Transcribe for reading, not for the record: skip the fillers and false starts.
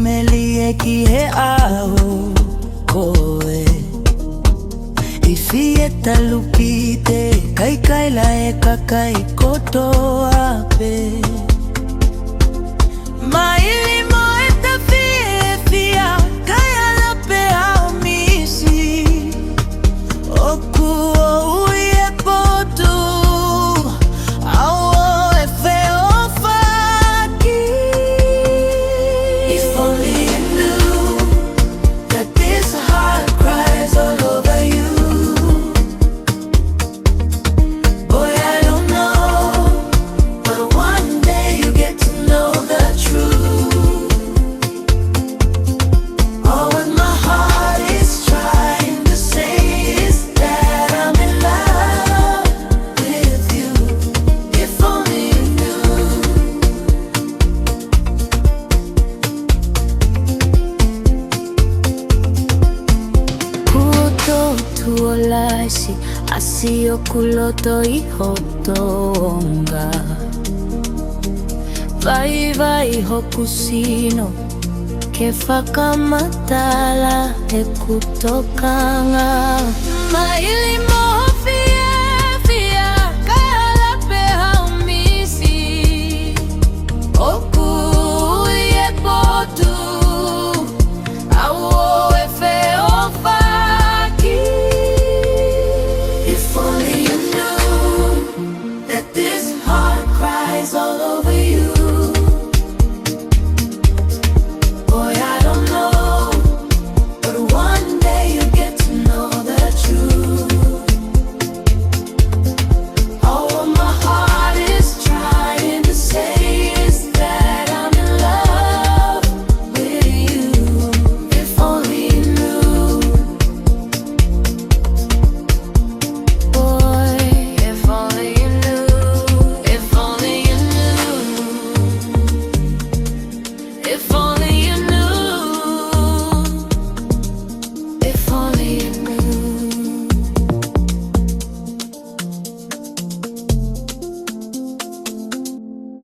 melie ki he ao koe. Ifi e talupite kai kai la e kakai kotoa pe. Maili mo e tafi e fia kai ala pe ao misi. Oku o ui e potu au e feo faki. If only you knew that this heart cries all over you. Boy, I don't know, but one day you get to know the truth. All what my heart is trying to say is that I'm in love with you. If only you knew. Kuto tuolaisi asio kuloto ihotonga. Vai vai hokusino ke whakamatala e kutokanga. Maili mo